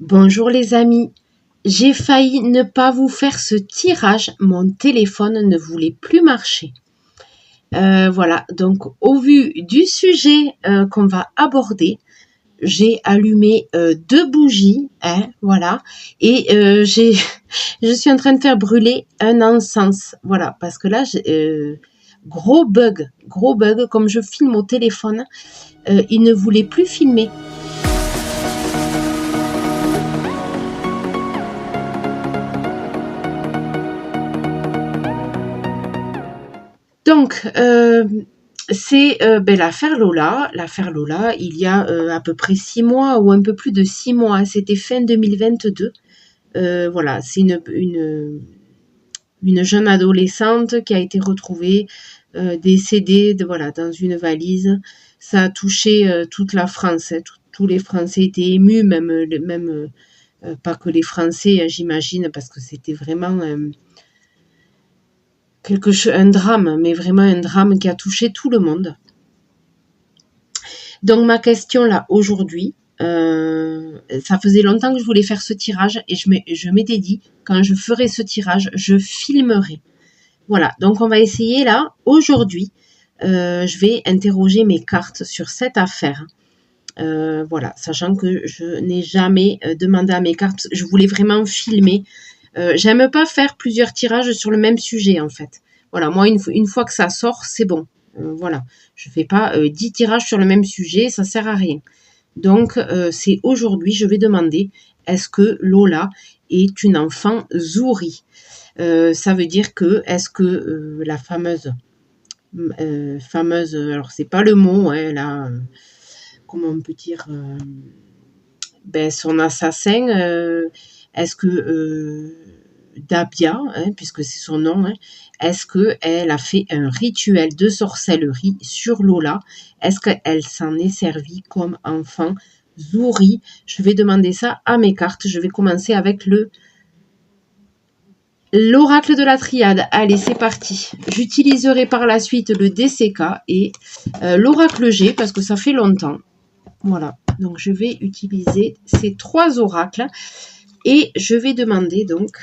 Bonjour les amis, j'ai failli ne pas vous faire ce tirage, mon téléphone ne voulait plus marcher. Voilà, donc au vu du sujet qu'on va aborder, j'ai allumé 2 bougies, hein, voilà, et je suis en train de faire brûler un encens, voilà, parce que là, gros bug, comme je filme au téléphone, il ne voulait plus filmer. Donc, c'est l'affaire Lola. L'affaire Lola, il y a à peu près 6 mois ou un peu plus de 6 mois. C'était fin 2022. Voilà, c'est une jeune adolescente qui a été retrouvée décédée voilà, dans une valise. Ça a touché toute la France. Hein. Tous les Français étaient émus, même pas que les Français, hein, j'imagine, parce que c'était vraiment un drame, mais vraiment un drame qui a touché tout le monde. Donc ma question là aujourd'hui, ça faisait longtemps que je voulais faire ce tirage et je m'étais dit quand je ferai ce tirage, je filmerai. Voilà, donc on va essayer là aujourd'hui. Je vais interroger mes cartes sur cette affaire. Voilà, sachant que je n'ai jamais demandé à mes cartes, je voulais vraiment filmer. J'aime pas faire plusieurs tirages sur le même sujet en fait. Voilà, moi une fois que ça sort, c'est bon. Voilà, je fais pas 10 tirages sur le même sujet, ça sert à rien. Donc c'est aujourd'hui, je vais demander, est-ce que Lola est une enfant Zouri? Ça veut dire que, est-ce que la fameuse, alors c'est pas le mot, hein, là, comment on peut dire, son assassin, est-ce que Dabia, hein, puisque c'est son nom, hein, est-ce qu'elle a fait un rituel de sorcellerie sur Lola? Est-ce qu'elle s'en est servie comme enfant Zouri? Je vais demander ça à mes cartes. Je vais commencer avec l'oracle de la triade. Allez, c'est parti. J'utiliserai par la suite le DCK et l'oracle G parce que ça fait longtemps. Voilà, donc je vais utiliser ces 3 oracles et je vais demander donc,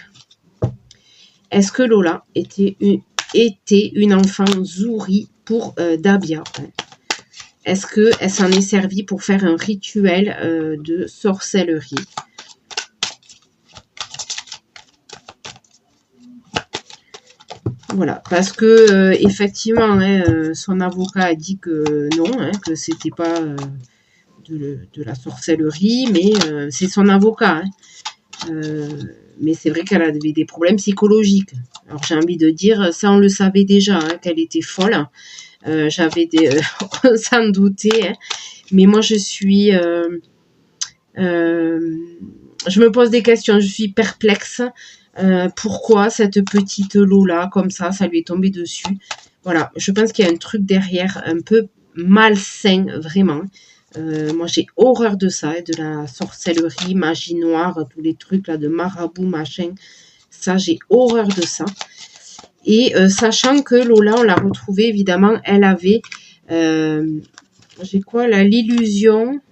est-ce que Lola était une enfant Zouri pour Dabia? Est-ce qu'elle s'en est servie pour faire un rituel de sorcellerie? Voilà, parce que effectivement, hein, son avocat a dit que non, hein, que c'était pas de la sorcellerie, mais c'est son avocat. Hein. Mais c'est vrai qu'elle avait des problèmes psychologiques. Alors j'ai envie de dire, ça on le savait déjà, hein, qu'elle était folle. J'avais on s'en doutait. Hein. Mais moi je suis, je me pose des questions, je suis perplexe. Pourquoi cette petite Lola, comme ça lui est tombé dessus? Voilà, je pense qu'il y a un truc derrière, un peu malsain, vraiment. Moi, j'ai horreur de ça, de la sorcellerie, magie noire, tous les trucs là de marabout, machin. Ça, j'ai horreur de ça. Et sachant que Lola, on l'a retrouvée, évidemment, elle avait, j'ai quoi là, l'illusion.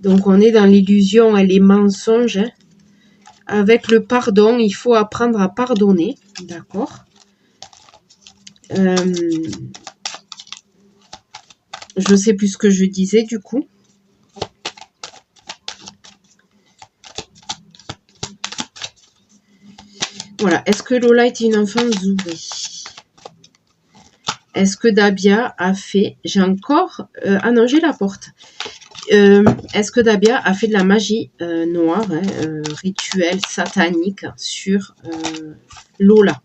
Donc, on est dans l'illusion et les mensonges. Hein. Avec le pardon, il faut apprendre à pardonner. D'accord. Je ne sais plus ce que je disais du coup. Voilà. Est-ce que Lola était une enfant Zouri? Est-ce que Dabia a fait... J'ai encore... ah non, j'ai la porte. Est-ce que Dabia a fait de la magie noire, hein, rituel satanique sur Lola?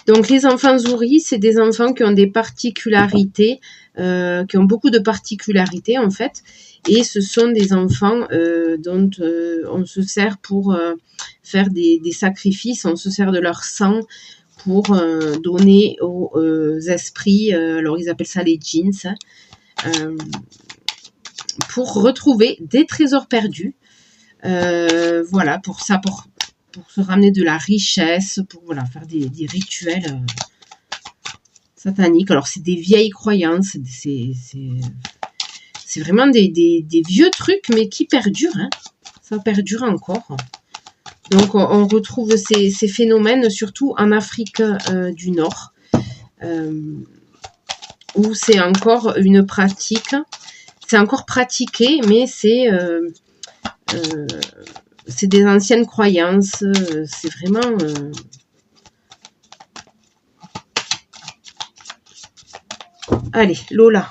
Donc les enfants Zouri, c'est des enfants qui ont des particularités, qui ont beaucoup de particularités en fait, et ce sont des enfants dont on se sert pour faire des sacrifices, on se sert de leur sang pour donner aux esprits, alors ils appellent ça les djinns, pour retrouver des trésors perdus, voilà, pour se ramener de la richesse, pour voilà, faire des rituels sataniques. Alors c'est des vieilles croyances, c'est vraiment des vieux trucs, mais qui perdurent. Hein. Ça perdure encore. Donc, on retrouve ces phénomènes surtout en Afrique du Nord, où c'est encore une pratique. C'est encore pratiqué, mais c'est des anciennes croyances. C'est vraiment... Allez, Lola.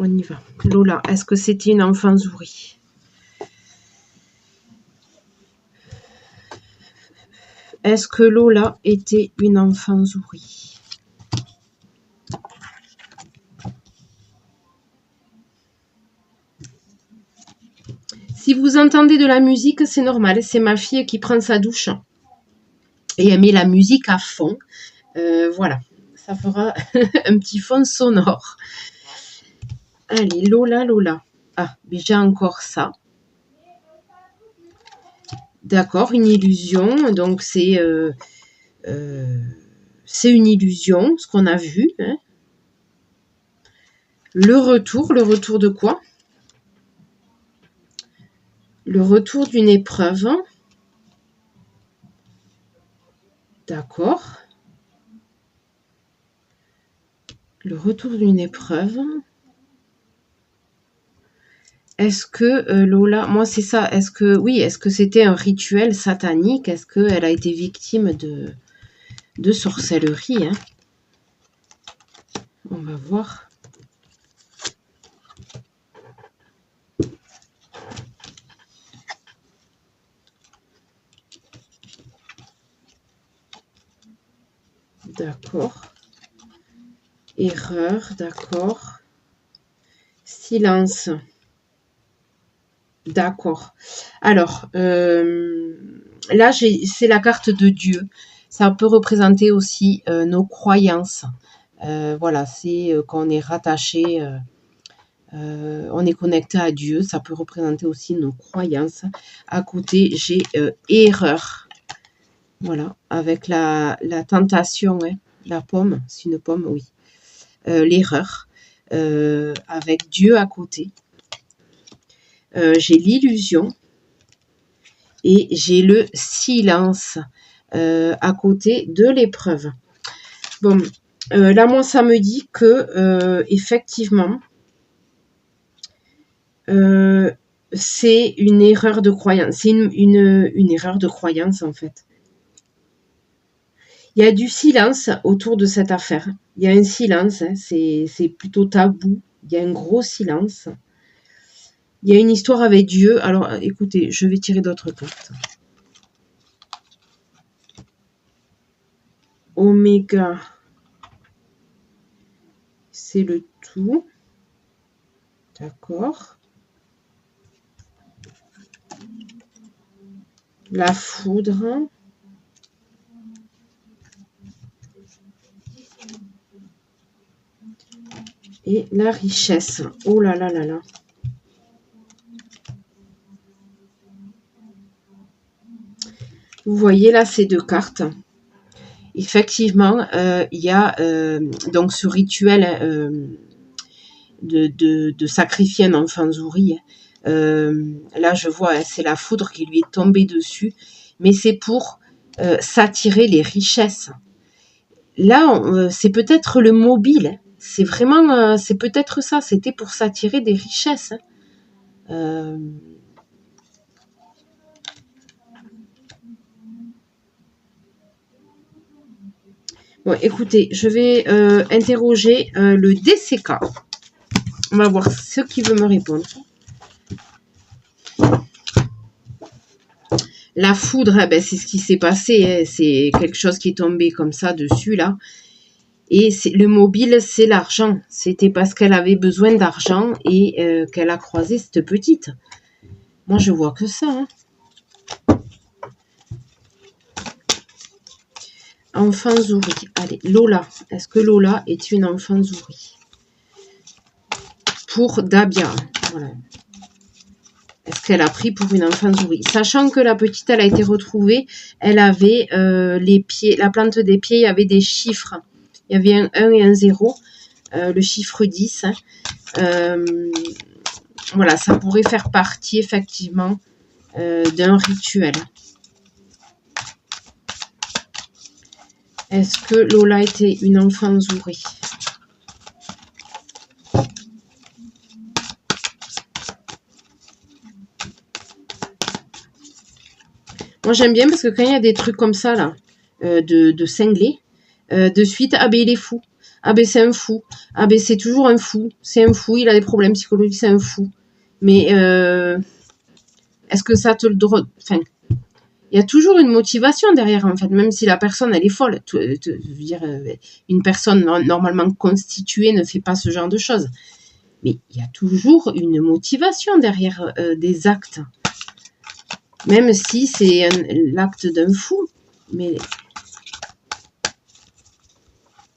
On y va. Lola, est-ce que c'était une enfant souris? Est-ce que Lola était une enfant souris? Si vous entendez de la musique, c'est normal. C'est ma fille qui prend sa douche. Et elle met la musique à fond. Voilà. Ça fera un petit fond sonore. Allez, Lola, Lola. Ah, déjà encore ça. D'accord, une illusion. Donc, c'est une illusion, ce qu'on a vu. Hein. Le retour de quoi? Le retour d'une épreuve. D'accord. Le retour d'une épreuve. Est-ce que Lola, moi c'est ça, est-ce que c'était un rituel satanique? Est-ce qu'elle a été victime de sorcellerie, hein? On va voir. D'accord. Erreur, d'accord. Silence. D'accord. Alors, là, c'est la carte de Dieu. Ça peut représenter aussi nos croyances. Voilà, c'est qu'on est rattaché, on est connecté à Dieu. Ça peut représenter aussi nos croyances. À côté, j'ai erreur. Voilà, avec la tentation, hein, la pomme, c'est une pomme, oui. L'erreur, avec Dieu à côté. J'ai l'illusion et j'ai le silence à côté de l'épreuve. Bon, là, moi, ça me dit que, effectivement, c'est une erreur de croyance. C'est une erreur de croyance, en fait. Il y a du silence autour de cette affaire. Il y a un silence, hein, c'est plutôt tabou. Il y a un gros silence. Il y a une histoire avec Dieu. Alors, écoutez, je vais tirer d'autres cartes. Oméga, c'est le tout. D'accord. La foudre. Et la richesse. Oh là là là là. Vous voyez là ces deux cartes. Effectivement, il y a donc ce rituel de sacrifier un enfant zouri. Là, je vois, hein, c'est la foudre qui lui est tombée dessus. Mais c'est pour s'attirer les richesses. Là, c'est peut-être le mobile. C'est vraiment, c'est peut-être ça. C'était pour s'attirer des richesses. Bon, écoutez, je vais interroger le DCK. On va voir ce qu'il veut me répondre. La foudre, ben, c'est ce qui s'est passé. Hein. C'est quelque chose qui est tombé comme ça dessus, là. Et le mobile, c'est l'argent. C'était parce qu'elle avait besoin d'argent et qu'elle a croisé cette petite. Moi, je vois que ça. Hein. Enfant zouri. Allez, Lola. Est-ce que Lola est une enfant zouri? Pour Dabia. Voilà. Est-ce qu'elle a pris pour une enfant zouri? Sachant que la petite, elle a été retrouvée, elle avait les pieds, la plante des pieds, il y avait des chiffres. Il y avait un 1 et un 0. le chiffre 10. Voilà, ça pourrait faire partie effectivement d'un rituel. Est-ce que Lola était une enfant Zouri? Moi j'aime bien parce que quand il y a des trucs comme ça là, de cinglés, de suite, ah ben il est fou, ah ben c'est un fou, ah ben c'est toujours un fou, c'est un fou, il a des problèmes psychologiques, c'est un fou. Mais est-ce que ça te le droit? Enfin, il y a toujours une motivation derrière, en fait, même si la personne, elle est folle. Je veux dire, une personne normalement constituée ne fait pas ce genre de choses. Mais il y a toujours une motivation derrière des actes. Même si c'est l'acte d'un fou. Mais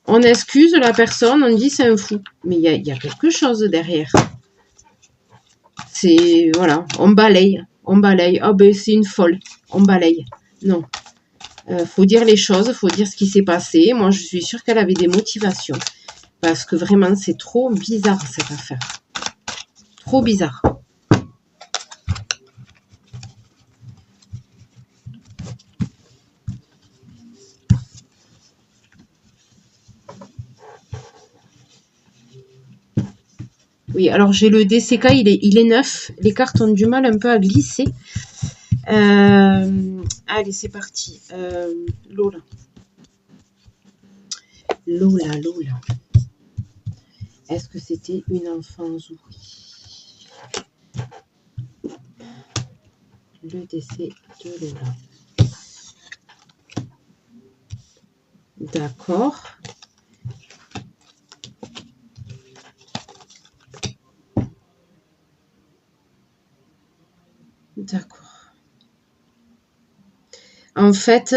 on excuse la personne, on dit c'est un fou. Mais il y a quelque chose derrière. C'est, voilà, on balaye. Oh ben c'est une folle. On balaye. Non. Faut dire les choses, faut dire ce qui s'est passé. Moi, je suis sûre qu'elle avait des motivations. Parce que vraiment, c'est trop bizarre, cette affaire. Trop bizarre. Oui, alors j'ai le DCK, il est neuf. Les cartes ont du mal un peu à glisser. Allez, c'est parti. Lola. Lola. Est-ce que c'était une enfant Zouri? Le décès de Lola. D'accord. D'accord. En fait,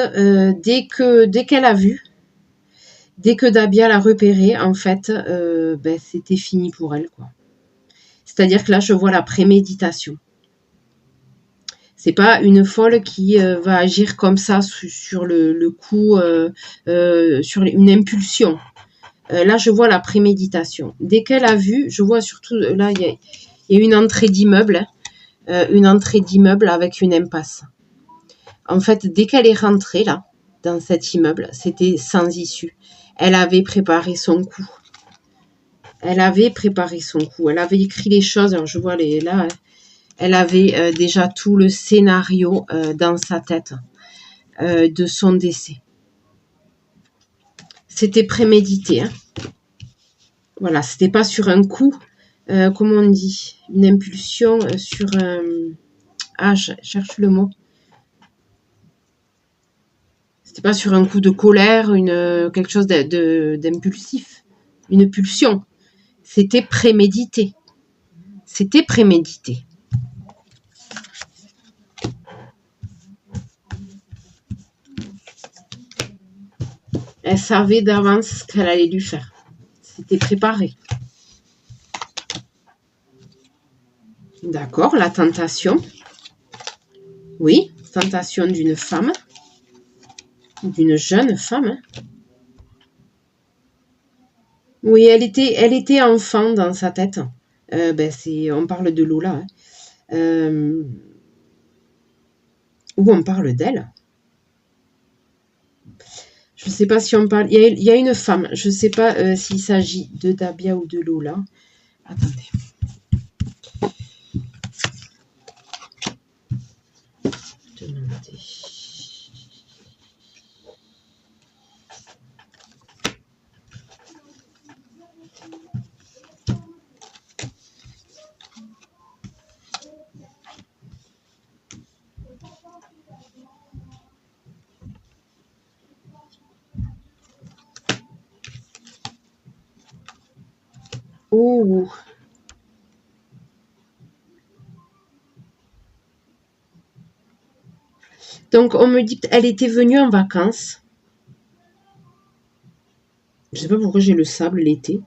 dès qu'elle a vu, dès que Dabia l'a repéré, en fait, ben, c'était fini pour elle, quoi. C'est-à-dire que là, je vois la préméditation. C'est pas une folle qui va agir comme ça sur le coup, sur une impulsion. Là, je vois la préméditation. Dès qu'elle a vu, je vois surtout, là, il y a une entrée d'immeuble, avec une impasse. En fait, dès qu'elle est rentrée, là, dans cet immeuble, c'était sans issue. Elle avait préparé son coup. Elle avait écrit les choses. Alors, je vois là, elle avait déjà tout le scénario dans sa tête de son décès. C'était prémédité. Hein. Voilà, c'était pas sur un coup, comment on dit, une impulsion sur un... Ah, je cherche le mot. C'était pas sur un coup de colère, quelque chose d'impulsif, une pulsion. C'était prémédité. C'était prémédité. Elle savait d'avance ce qu'elle allait lui faire. C'était préparé. D'accord, la tentation. Oui, tentation d'une femme. D'une jeune femme. Oui, elle était enfant dans sa tête. Ben on parle de Lola. Hein. Ou on parle d'elle. Je ne sais pas si on parle... Il y a une femme. Je ne sais pas s'il s'agit de Dabia ou de Lola. Attendez. Demandez. Oh. Donc, on me dit qu'elle était venue en vacances. Je sais pas pourquoi j'ai le sable l'été.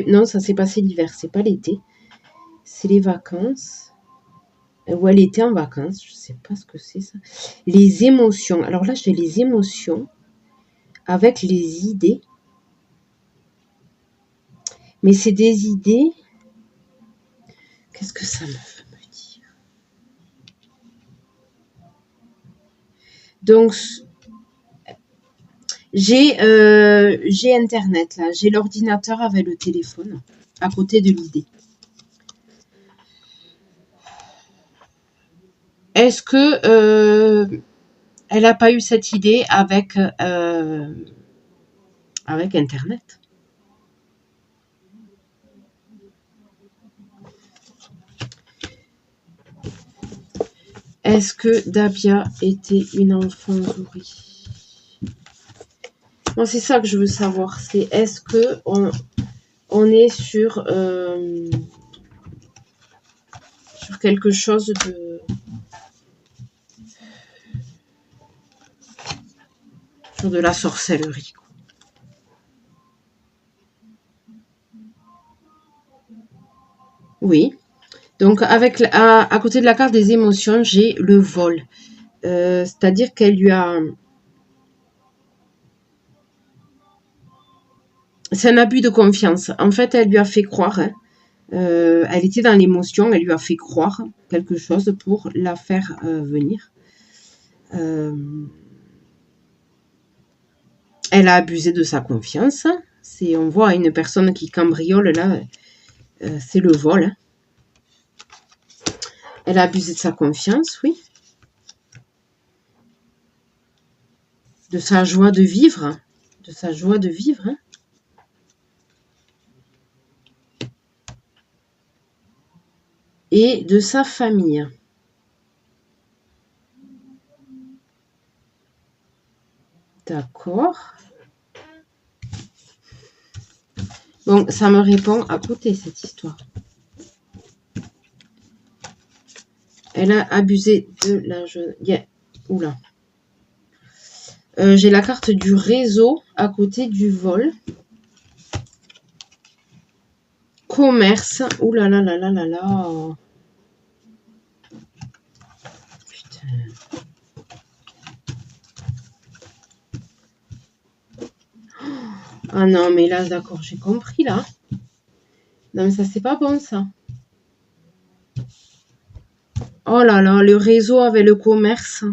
Non, ça s'est passé l'hiver, c'est pas l'été. C'est les vacances. Ou elle était en vacances, je sais pas ce que c'est ça. Les émotions. Alors là, j'ai les émotions avec les idées. Mais c'est des idées. Qu'est-ce que ça me veut me dire? Donc, j'ai Internet, là. J'ai l'ordinateur avec le téléphone à côté de l'idée. Est-ce que elle n'a pas eu cette idée avec Internet? Est-ce que Dabia était une enfant souris? Moi, c'est ça que je veux savoir. C'est est-ce que on est sur quelque chose de... sur de la sorcellerie. Oui. Donc, avec à côté de la carte des émotions, j'ai le vol. C'est-à-dire qu'elle lui a... C'est un abus de confiance. En fait, elle lui a fait croire... Hein, elle était dans l'émotion, elle lui a fait croire quelque chose pour la faire venir. Elle a abusé de sa confiance. On voit une personne qui cambriole, là, c'est le vol. Hein. Elle a abusé de sa confiance, oui. De sa joie de vivre. De sa joie de vivre. Hein. Et de sa famille. D'accord. Bon, ça me répond à côté, cette histoire. Elle a abusé de la jeune... Yeah. Oula. J'ai la carte du réseau à côté du vol. Commerce. Ouh là là là là là là. Putain. Ah non, mais là, d'accord, j'ai compris, là. Non, mais ça, c'est pas bon, ça. Oh là là, le réseau avec le commerce.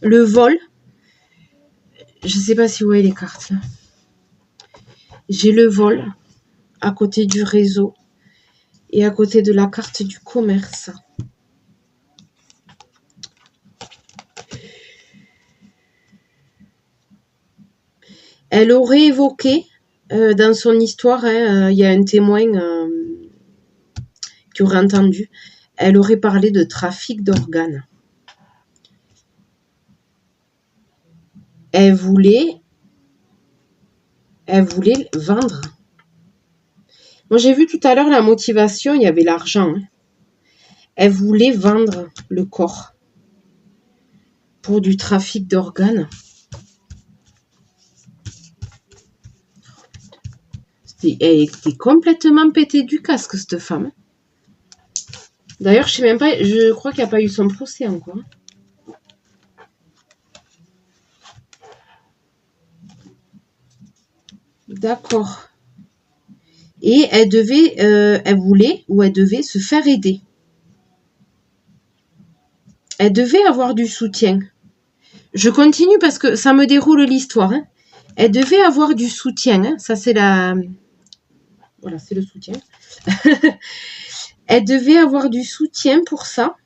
Le vol. Je sais pas si vous voyez les cartes, là. J'ai le vol à côté du réseau et à côté de la carte du commerce. Elle aurait évoqué dans son histoire, hein, il y a un témoin qui aurait entendu, elle aurait parlé de trafic d'organes. Elle voulait vendre. Moi, j'ai vu tout à l'heure la motivation, il y avait l'argent. Hein. Elle voulait vendre le corps pour du trafic d'organes. Elle était complètement pétée du casque, cette femme. D'ailleurs, je sais même pas, je crois qu'il n'y a pas eu son procès encore. D'accord. Et elle devait, elle voulait ou elle devait se faire aider. Elle devait avoir du soutien. Je continue parce que ça me déroule l'histoire. Hein. Elle devait avoir du soutien. Hein. Ça, c'est la... Voilà, c'est le soutien. Elle devait avoir du soutien pour ça.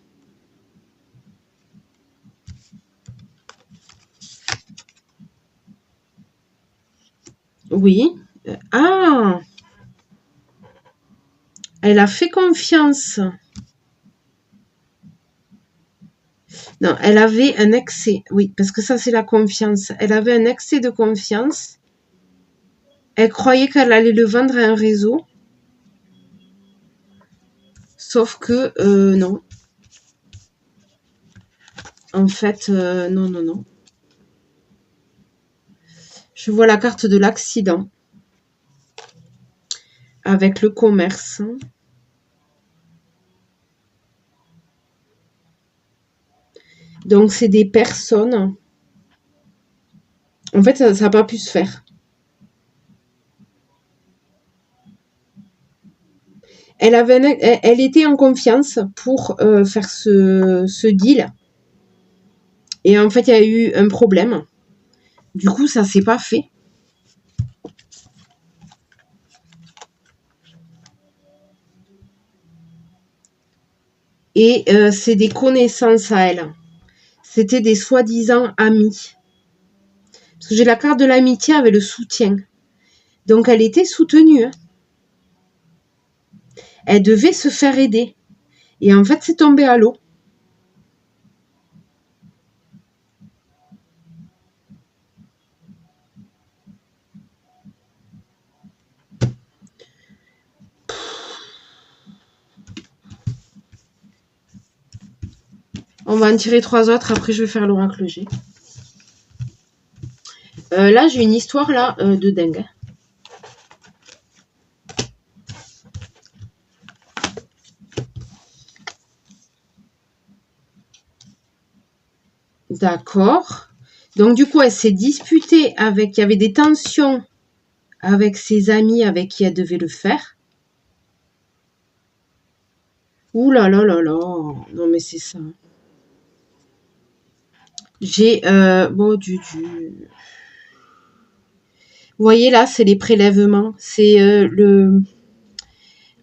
Oui. Ah. Elle a fait confiance. Non, elle avait un excès. Oui, parce que ça, c'est la confiance. Elle avait un excès de confiance. Elle croyait qu'elle allait le vendre à un réseau. Sauf que, non. En fait, non, non, non. Je vois la carte de l'accident. Avec le commerce. Donc, c'est des personnes. En fait, ça n'a pas pu se faire. Elle était en confiance pour faire ce deal. Et en fait, il y a eu un problème. Du coup, ça s'est pas fait. Et c'est des connaissances à elle. C'était des soi-disant amis. Parce que j'ai la carte de l'amitié avec le soutien. Donc, elle était soutenue. Hein. Elle devait se faire aider. Et en fait, c'est tombé à l'eau. On va en tirer 3 autres. Après, je vais faire l'oracle G. Là, j'ai une histoire là de dingue. D'accord. Donc, du coup, elle s'est disputée avec... Il y avait des tensions avec ses amis avec qui elle devait le faire. Ouh là là là là. Non, mais c'est ça. J'ai... bon, Vous voyez, là, c'est les prélèvements. C'est le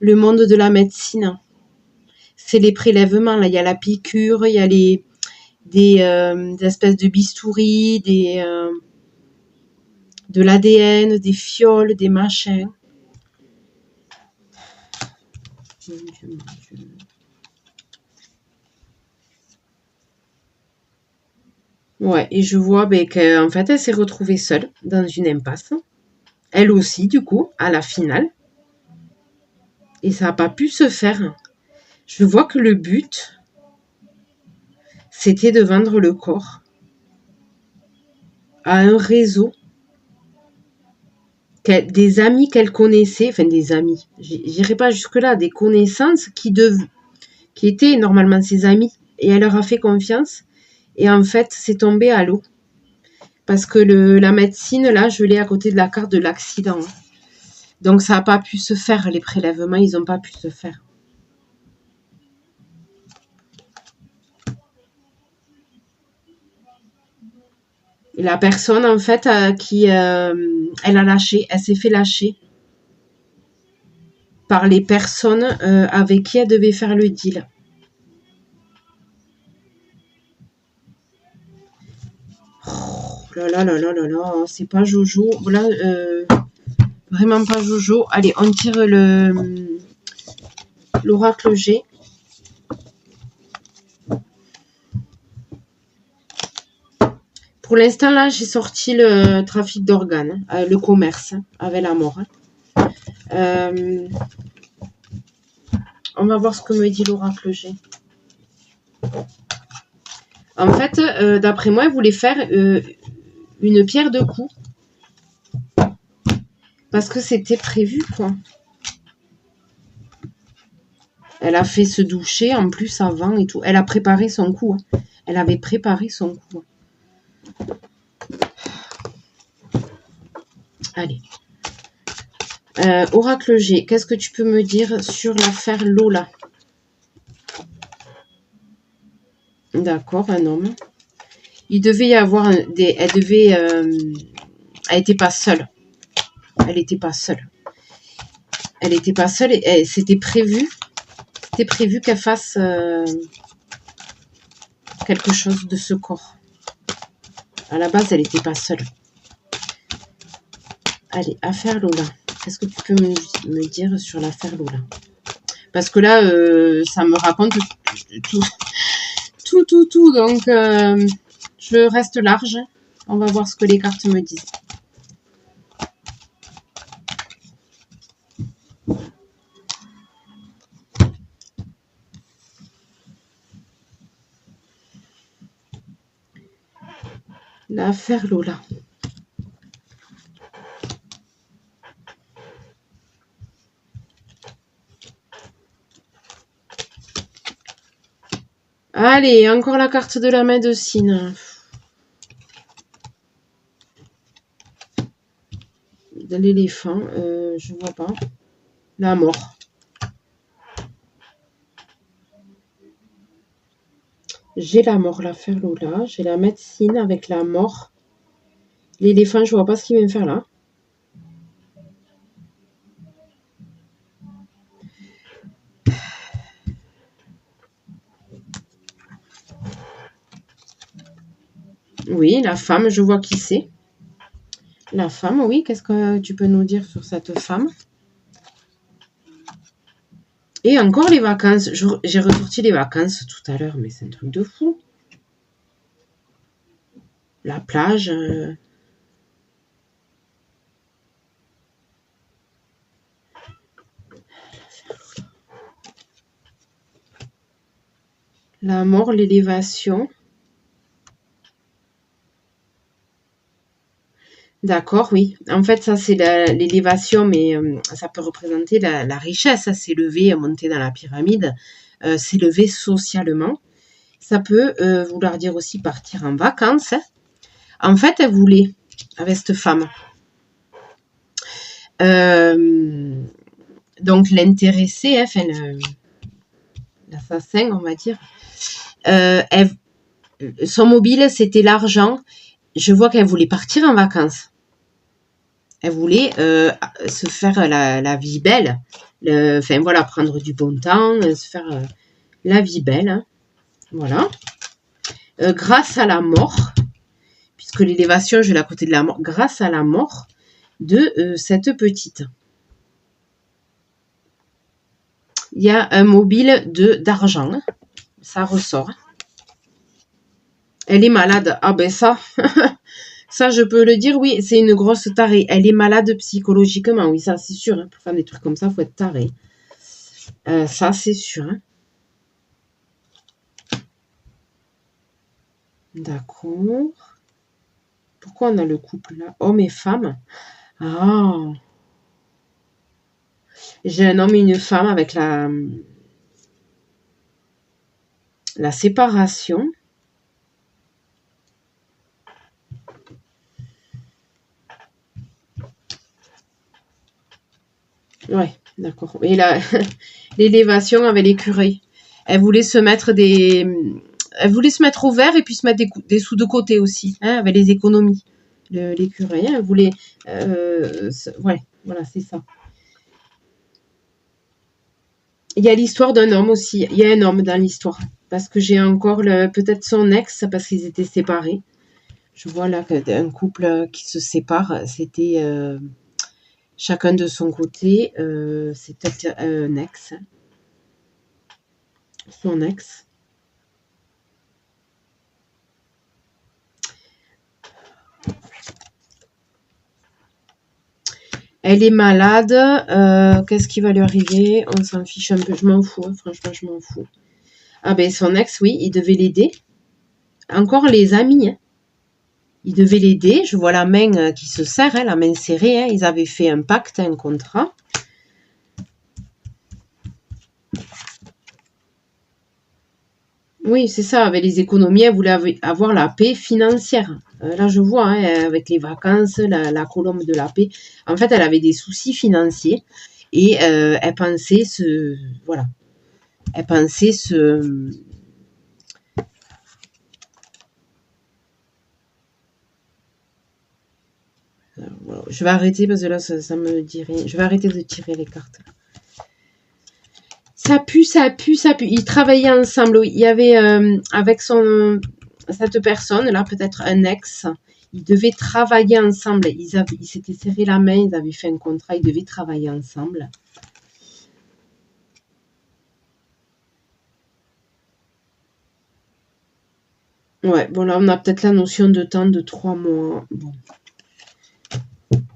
monde de la médecine. C'est les prélèvements. Là, il y a la piqûre, il y a des espèces de bistouris, de l'ADN, des fioles, des machins. Mon Dieu, mon Dieu. Ouais, et je vois qu'en fait, elle s'est retrouvée seule dans une impasse. Elle aussi, du coup, à la finale. Et ça n'a pas pu se faire. Je vois que le but, c'était de vendre le corps à un réseau, des amis qu'elle connaissait, enfin des amis, j'irai pas jusque-là, des connaissances qui étaient normalement ses amis. Et elle leur a fait confiance. Et en fait, c'est tombé à l'eau. Parce que la médecine, là, je l'ai à côté de la carte de l'accident. Donc, ça n'a pas pu se faire. Les prélèvements, ils n'ont pas pu se faire. Et la personne, en fait, elle a lâché. Elle s'est fait lâcher par les personnes avec qui elle devait faire le deal. Oh là là là là là là, c'est pas Jojo. Là, vraiment pas Jojo. Allez, on tire l'oracle G. Pour l'instant, là, j'ai sorti le trafic d'organes, le commerce avec la mort. On va voir ce que me dit l'oracle G. En fait, d'après moi, elle voulait faire une pierre de coups. Parce que c'était prévu, quoi. Elle a fait se doucher, en plus, avant et tout. Elle a préparé son coup. Hein. Elle avait préparé son coup. Allez. Oracle G, qu'est-ce que tu peux me dire sur l'affaire Lola? D'accord, un homme. Il devait y avoir elle devait... elle n'était pas seule. Elle n'était pas seule. Elle n'était pas seule et c'était prévu. C'était prévu qu'elle fasse quelque chose de ce corps. À la base, elle n'était pas seule. Allez, affaire Lola. Qu'est-ce que tu peux me dire sur l'affaire Lola? Parce que là, ça me raconte tout. Donc, je reste large. On va voir ce que les cartes me disent. L'affaire Lola. Allez, encore la carte de la médecine. De l'éléphant, je vois pas. La mort. J'ai la mort, la Ferloula. J'ai la médecine avec la mort. L'éléphant, je vois pas ce qu'il vient faire là. Oui, la femme, je vois qui c'est. La femme, oui. Qu'est-ce que tu peux nous dire sur cette femme? Et encore les vacances. J'ai ressorti les vacances tout à l'heure, mais c'est un truc de fou. La plage. La mort, l'élévation. D'accord, oui. En fait, ça, c'est l'élévation, mais ça peut représenter la richesse. Ça, s'élever, monter dans la pyramide, s'élever socialement. Ça peut vouloir dire aussi partir en vacances. Hein. En fait, elle voulait, avec cette femme, donc l'intéresser, enfin, l'assassin, on va dire, son mobile, c'était l'argent. Je vois qu'elle voulait partir en vacances. Elle voulait se faire la vie belle. Enfin, voilà, prendre du bon temps, se faire la vie belle. Hein. Voilà. Grâce à la mort, puisque l'élévation, je l'ai à côté de la mort, grâce à la mort de cette petite. Il y a un mobile d'argent. Hein. Ça ressort. Elle est malade. Ah ben ça, ça je peux le dire, oui, c'est une grosse tarée. Elle est malade psychologiquement, oui, ça c'est sûr. Hein. Pour faire des trucs comme ça, il faut être taré. Ça c'est sûr. Hein. D'accord. Pourquoi on a le couple là? Homme et femme. Ah. J'ai un homme et une femme avec la séparation. Ouais, d'accord. Et là, l'élévation avec les curés. Elle voulait se mettre au vert et puis se mettre des sous de côté aussi, hein, avec les économies. Les curés, hein, elle voulait... ouais, voilà, c'est ça. Il y a l'histoire d'un homme aussi. Il y a un homme dans l'histoire. Parce que j'ai encore peut-être son ex, parce qu'ils étaient séparés. Je vois là un couple qui se sépare. C'était chacun de son côté. C'était un ex. Son ex. Elle est malade. Qu'est-ce qui va lui arriver? On s'en fiche un peu. Je m'en fous. Hein, franchement, je m'en fous. Ah ben, son ex, oui, il devait l'aider. Encore les amis. Hein. Il devait l'aider. Je vois la main qui se serre, hein, la main serrée. Hein. Ils avaient fait un pacte, un contrat. Oui, c'est ça. Avec les économies, elle voulait avoir la paix financière. Là, je vois, hein, avec les vacances, la colombe de la paix. En fait, elle avait des soucis financiers et elle pensait voilà. Elle pensait voilà. Je vais arrêter parce que là, ça me dit rien. Je vais arrêter de tirer les cartes. Ça pue, ça pue, ça pue. Ils travaillaient ensemble. Il y avait avec cette personne là, peut-être un ex. Ils devaient travailler ensemble. Ils s'étaient serré la main. Ils avaient fait un contrat. Ils devaient travailler ensemble. Ouais, bon là on a peut-être la notion de temps de 3 mois. Bon.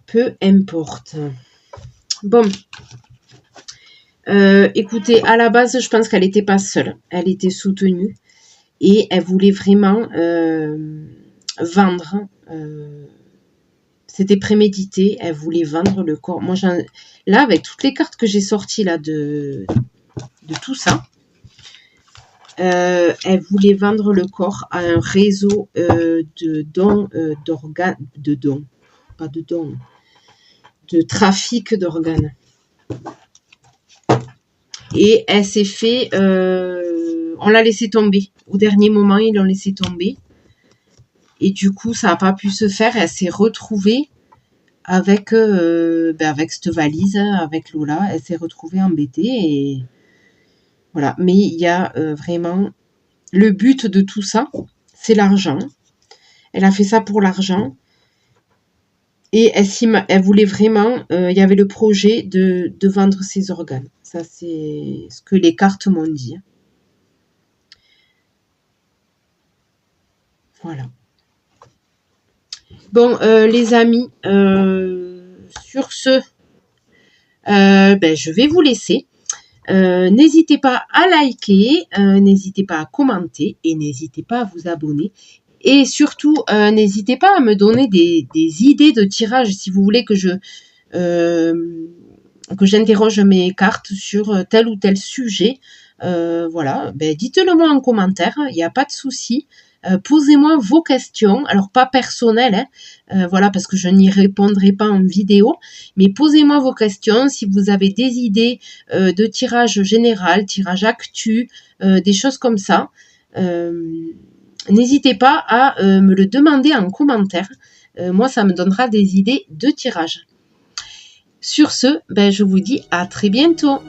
Peu importe. Bon. Écoutez, à la base, je pense qu'elle n'était pas seule. Elle était soutenue. Et elle voulait vraiment vendre. C'était prémédité. Elle voulait vendre le corps. Moi, là, avec toutes les cartes que j'ai sorties là de tout ça, elle voulait vendre le corps à un réseau de dons d'organes, pas de dons, de trafic d'organes. Et elle s'est fait, on l'a laissé tomber. au dernier moment, ils l'ont laissé tomber. Et du coup, ça n'a pas pu se faire. Elle s'est retrouvée avec, avec cette valise, avec Lola. Elle s'est retrouvée embêtée. Et voilà. Mais il y a vraiment... Le but de tout ça, c'est l'argent. Elle a fait ça pour l'argent. Et elle voulait vraiment... il y avait le projet de vendre ses organes. Ça, c'est ce que les cartes m'ont dit. Voilà. Bon, les amis, sur ce, je vais vous laisser. N'hésitez pas à liker, n'hésitez pas à commenter et n'hésitez pas à vous abonner. Et surtout, n'hésitez pas à me donner des idées de tirage si vous voulez que j'interroge mes cartes sur tel ou tel sujet. Voilà, dites-le moi en commentaire, il n'y a pas de souci. Posez-moi vos questions, alors pas personnelles, voilà, parce que je n'y répondrai pas en vidéo, mais posez-moi vos questions si vous avez des idées de tirage général, tirage actu, des choses comme ça. N'hésitez pas à me le demander en commentaire. Moi, ça me donnera des idées de tirage. Sur ce, je vous dis à très bientôt.